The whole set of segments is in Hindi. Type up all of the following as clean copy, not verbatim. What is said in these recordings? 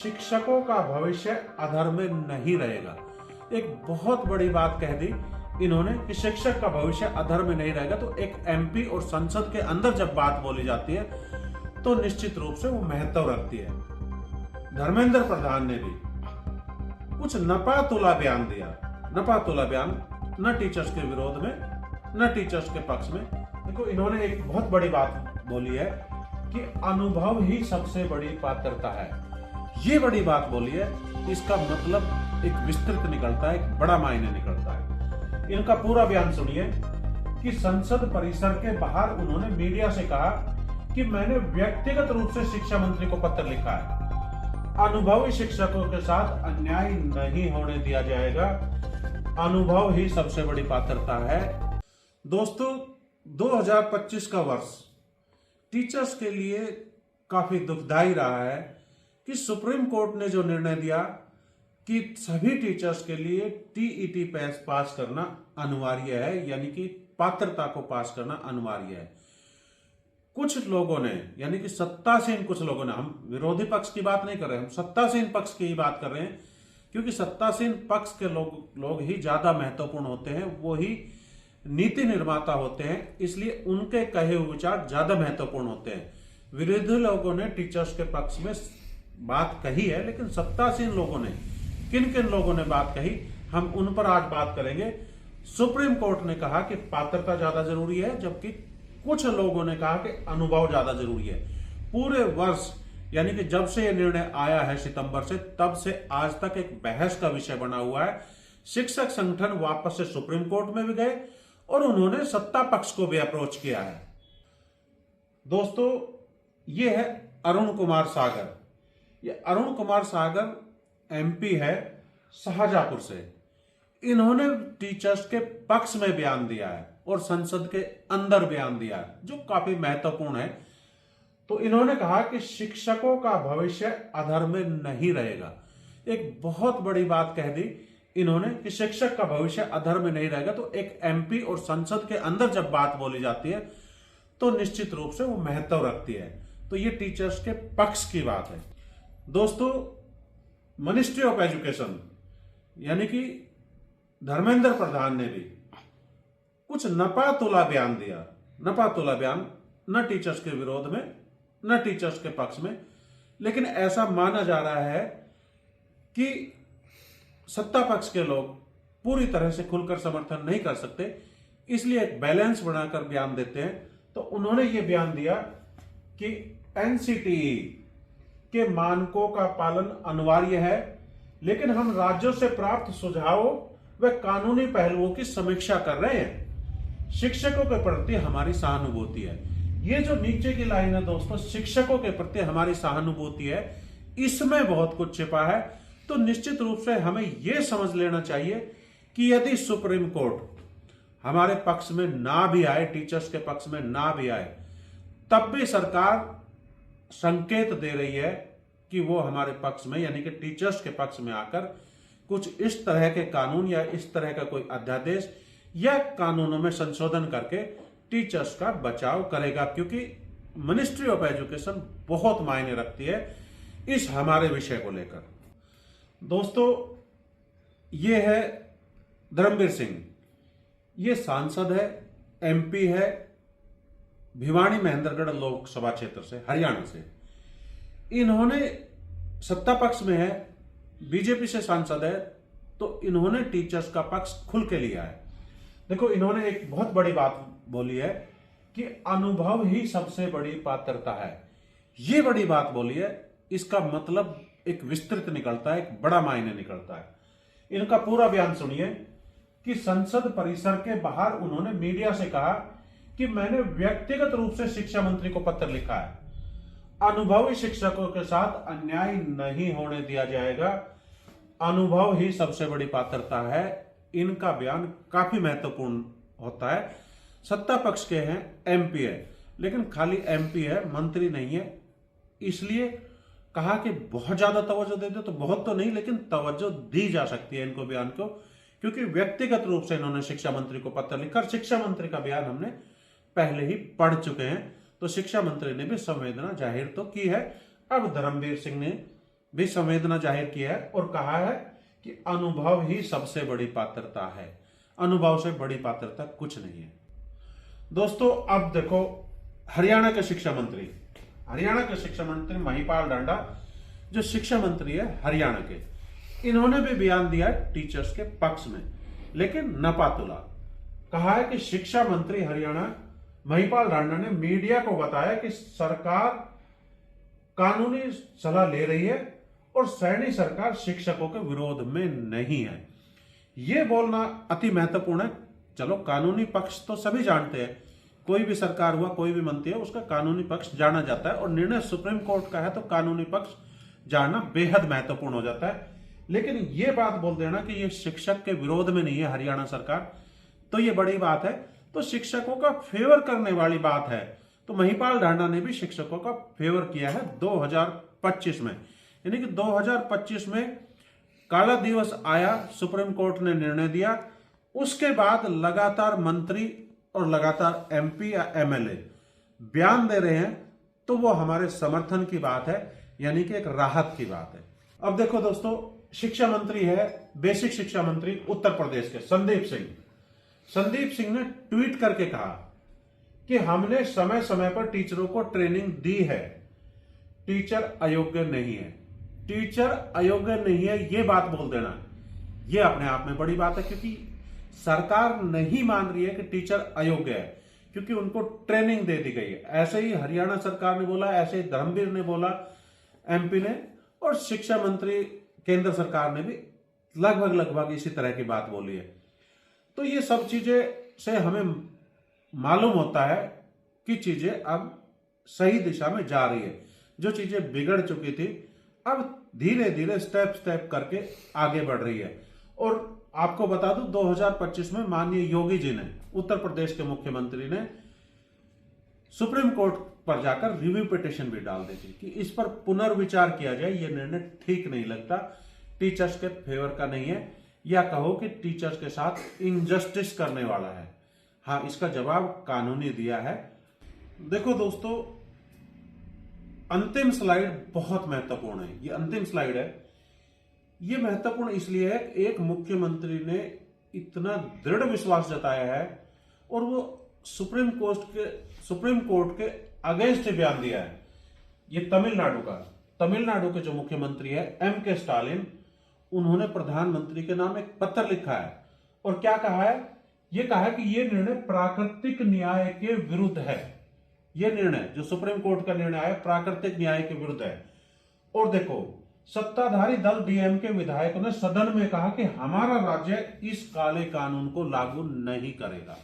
शिक्षकों का भविष्य अधर में नहीं रहेगा। एक बहुत बड़ी बात कह दी इन्होंने कि शिक्षक का भविष्य अधर में नहीं रहेगा। तो एक एमपी और संसद के अंदर जब बात बोली जाती है तो निश्चित रूप से वो महत्व रखती है। धर्मेंद्र प्रधान ने भी कुछ नपातुला बयान दिया। नपातुला बयान न टीचर्स के विरोध में न टीचर्स के पक्ष में। देखो, इन्होंने एक बहुत बड़ी बात बोली है कि अनुभव ही सबसे बड़ी पात्रता है। ये बड़ी बात बोली है, इसका मतलब एक विस्तृत निकलता है, एक बड़ा मायने निकलता है। इनका पूरा बयान सुनिए कि संसद परिसर के बाहर उन्होंने मीडिया से कहा कि मैंने व्यक्तिगत रूप से शिक्षा मंत्री को पत्र लिखा है। अनुभवी शिक्षकों के साथ अन्याय नहीं होने दिया जाएगा। अनुभव ही सबसे बड़ी पात्रता है। दोस्तों, 2025 का वर्ष टीचर्स के लिए काफी दुखदाई रहा है कि सुप्रीम कोर्ट ने जो निर्णय दिया कि सभी टीचर्स के लिए टीईटी पास करना अनिवार्य है, यानी कि पात्रता को पास करना अनिवार्य है। कुछ लोगों ने, यानी कि सत्तासीन कुछ लोगों ने, हम विरोधी पक्ष की बात नहीं कर रहे, हम सत्तासीन पक्ष की बात कर रहे हैं, क्योंकि सत्तासीन पक्ष के लोग ही ज्यादा महत्वपूर्ण होते हैं, वो ही नीति निर्माता होते हैं, इसलिए उनके कहे हुए विचार ज्यादा महत्वपूर्ण होते हैं। विरोधी लोगों ने टीचर्स के पक्ष में बात कही है, लेकिन सत्तासीन लोगों ने, किन किन लोगों ने बात कही, हम उन पर आज बात करेंगे। सुप्रीम कोर्ट ने कहा कि पात्रता ज्यादा जरूरी है, जबकि कुछ लोगों ने कहा कि अनुभव ज्यादा जरूरी है। पूरे वर्ष, यानी कि जब से यह निर्णय आया है सितंबर से, तब से आज तक एक बहस का विषय बना हुआ है। शिक्षक संगठन वापस से सुप्रीम कोर्ट में भी गए और उन्होंने सत्ता पक्ष को भी अप्रोच किया है। दोस्तों, ये है अरुण कुमार सागर। ये अरुण कुमार सागर एमपी है शाहजहांपुर से। इन्होंने टीचर्स के पक्ष में बयान दिया है और संसद के अंदर बयान दिया है, जो काफी महत्वपूर्ण है। तो इन्होंने कहा कि शिक्षकों का भविष्य अधर में नहीं रहेगा। एक बहुत बड़ी बात कह दी इन्होंने कि शिक्षक का भविष्य अधर में नहीं रहेगा। तो एक एमपी और संसद के अंदर जब बात बोली जाती है तो निश्चित रूप से वो महत्व रखती है। तो ये टीचर्स के पक्ष की बात है। दोस्तों, मिनिस्ट्री ऑफ एजुकेशन यानी कि धर्मेंद्र प्रधान ने भी कुछ नपातुला बयान दिया। नपातुला बयान न टीचर्स के विरोध में न टीचर्स के पक्ष में, लेकिन ऐसा माना जा रहा है कि सत्ता पक्ष के लोग पूरी तरह से खुलकर समर्थन नहीं कर सकते, इसलिए एक बैलेंस बनाकर बयान देते हैं। तो उन्होंने ये बयान दिया कि एनसीटीई के मानकों का पालन अनिवार्य है, लेकिन हम राज्यों से प्राप्त सुझावों व कानूनी पहलुओं की समीक्षा कर रहे हैं। शिक्षकों के प्रति हमारी सहानुभूति है। ये जो नीचे की लाइन है दोस्तों, शिक्षकों के प्रति हमारी सहानुभूति है, इसमें बहुत कुछ छिपा है। तो निश्चित रूप से हमें यह समझ लेना चाहिए कि यदि सुप्रीम कोर्ट हमारे पक्ष में ना भी आए, टीचर्स के पक्ष में ना भी आए, तब भी सरकार संकेत दे रही है कि वो हमारे पक्ष में, यानी कि टीचर्स के पक्ष में आकर कुछ इस तरह के कानून या इस तरह का कोई अध्यादेश या कानूनों में संशोधन करके टीचर्स का बचाव करेगा, क्योंकि मिनिस्ट्री ऑफ एजुकेशन बहुत मायने रखती है इस हमारे विषय को लेकर। दोस्तों, ये है धर्मवीर सिंह। ये सांसद है, एमपी है, भिवानी महेंद्रगढ़ लोकसभा क्षेत्र से, हरियाणा से। इन्होंने सत्ता पक्ष में है, बीजेपी से सांसद है, तो इन्होंने टीचर्स का पक्ष खुल के लिया है। देखो, इन्होंने एक बहुत बड़ी बात बोली है कि अनुभव ही सबसे बड़ी पात्रता है। ये बड़ी बात बोली है, इसका मतलब एक विस्तृत निकलता है, एक बड़ा मायने निकलता है। इनका पूरा बयान सुनिए कि संसद परिसर के बाहर उन्होंने मीडिया से कहा कि मैंने व्यक्तिगत रूप से शिक्षा मंत्री को पत्र लिखा है। अनुभवी शिक्षकों के साथ अन्याय नहीं होने दिया जाएगा। अनुभव ही सबसे बड़ी पात्रता है। इनका बयान काफी महत्वपूर्ण होता है। सत्ता पक्ष के हैं, एमपी है, लेकिन खाली एमपी है, मंत्री नहीं है, इसलिए कहा कि बहुत ज्यादा तवज्जो दे दो, तो बहुत तो नहीं, लेकिन तवज्जो दी जा सकती है इनको बयान को, क्योंकि व्यक्तिगत रूप से इन्होंने शिक्षा मंत्री को पत्र लिखा। शिक्षा मंत्री का बयान हमने पहले ही पढ़ चुके हैं, तो शिक्षा मंत्री ने भी संवेदना जाहिर तो की है। अब धर्मवीर सिंह ने भी संवेदना जाहिर किया है और कहा है कि अनुभव ही सबसे बड़ी पात्रता है, अनुभव से बड़ी पात्रता कुछ नहीं है। दोस्तों अब देखो, हरियाणा के शिक्षा मंत्री महिपाल ढांडा जो शिक्षा मंत्री है हरियाणा के, इन्होंने भी बयान दिया है टीचर्स के पक्ष में, लेकिन नपातुला। कहा है कि शिक्षा मंत्री हरियाणा महिपाल ढांडा ने मीडिया को बताया कि सरकार कानूनी सलाह ले रही है और सैनी सरकार शिक्षकों के विरोध में नहीं है। यह बोलना अति महत्वपूर्ण है। चलो, कानूनी पक्ष तो सभी जानते हैं, कोई भी सरकार हुआ, कोई भी मंत्री है, उसका कानूनी पक्ष जाना जाता है और निर्णय सुप्रीम कोर्ट का है तो कानूनी पक्ष जानना बेहद महत्वपूर्ण हो जाता है। लेकिन यह बात बोल देना कि यह शिक्षक के विरोध में नहीं है हरियाणा सरकार, तो यह बड़ी बात है, तो शिक्षकों का फेवर करने वाली बात है। तो महिपाल ढांडा ने भी शिक्षकों का फेवर किया है 2025 में, यानी कि 2025 में काला दिवस आया, सुप्रीम कोर्ट ने निर्णय दिया, उसके बाद लगातार मंत्री और लगातार एमपी या एमएलए बयान दे रहे हैं, तो वो हमारे समर्थन की बात है, यानी कि एक राहत की बात है। अब देखो दोस्तों, शिक्षा मंत्री है, बेसिक शिक्षा मंत्री उत्तर प्रदेश के संदीप सिंह ने ट्वीट करके कहा कि हमने समय समय पर टीचरों को ट्रेनिंग दी है, टीचर अयोग्य नहीं है। टीचर अयोग्य नहीं है, ये बात बोल देना, ये अपने आप में बड़ी बात है, क्योंकि सरकार नहीं मान रही है कि टीचर अयोग्य है, क्योंकि उनको ट्रेनिंग दे दी गई है। ऐसे ही हरियाणा सरकार ने बोला, ऐसे ही धर्मवीर ने बोला, एमपी ने, और शिक्षा मंत्री केंद्र सरकार ने भी लगभग इसी तरह की बात बोली है। तो ये सब चीजें से हमें मालूम होता है कि चीजें अब सही दिशा में जा रही है। जो चीजें बिगड़ चुकी थी अब धीरे धीरे स्टेप करके आगे बढ़ रही है। और आपको बता दूं, 2025 में माननीय योगी जी ने, उत्तर प्रदेश के मुख्यमंत्री ने, सुप्रीम कोर्ट पर जाकर रिव्यू पिटीशन भी डाल दी थी कि इस पर पुनर्विचार किया जाए, यह निर्णय ठीक नहीं लगता, टीचर्स के फेवर का नहीं है, या कहो कि टीचर्स के साथ इनजस्टिस करने वाला है। हाँ, इसका जवाब कानूनी दिया है। देखो दोस्तों, अंतिम स्लाइड बहुत महत्वपूर्ण है। ये अंतिम स्लाइड है, ये महत्वपूर्ण इसलिए है, एक मुख्यमंत्री ने इतना दृढ़ विश्वास जताया है और वो सुप्रीम कोर्ट के अगेंस्ट बयान दिया है। ये तमिलनाडु के जो मुख्यमंत्री है एम.के. स्टालिन, उन्होंने प्रधानमंत्री के नाम एक पत्र लिखा है और क्या कहा है? ये कहा है कि ये निर्णय प्राकृतिक न्याय के विरुद्ध है। ये निर्णय जो सुप्रीम कोर्ट का निर्णय है प्राकृतिक न्याय के विरुद्ध है। और देखो, सत्ताधारी दल डीएमके विधायकों ने सदन में कहा कि हमारा राज्य इस काले कानून को लागू नहीं करेगा।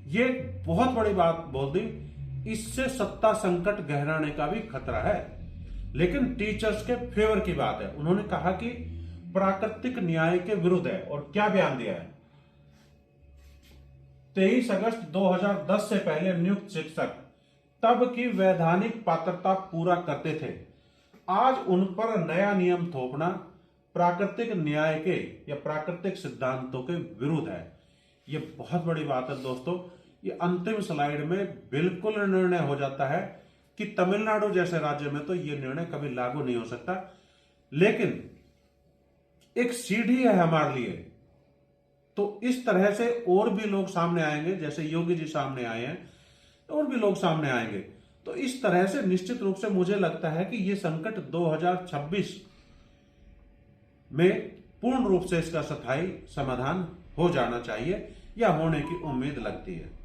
ये बहुत बड़ी बात बोल दी। इससे सत्ता संकट गहराने का भी खतरा है। लेकिन टीचर्स के फेवर की बात है। उन्होंने कहा कि प्राकृतिक न्याय के विरुद्ध है। और क्या बयान दिया है? 23 अगस्त 2010 से पहले नियुक्त शिक्षक तब की वैधानिक पात्रता पूरा करते थे। आज उन पर नया नियम थोपना प्राकृतिक न्याय के या प्राकृतिक सिद्धांतों के विरुद्ध है। ये बहुत बड़ी बात है दोस्तों। ये अंतिम स्लाइड में बिल्कुल निर्णय हो जाता है कि तमिलनाडु जैसे राज्य में तो ये निर्णय कभी लागू नहीं हो सकता। लेकिन एक सीढ़ी है हमारे लिए। तो इस तरह से और भी लोग सामने आएंगे, जैसे योगी जी सामने आए हैं, और भी लोग सामने आएंगे। तो इस तरह से निश्चित रूप से मुझे लगता है कि ये संकट 2026 में पूर्ण रूप से इसका स्थायी समाधान हो जाना चाहिए या होने की उम्मीद लगती है।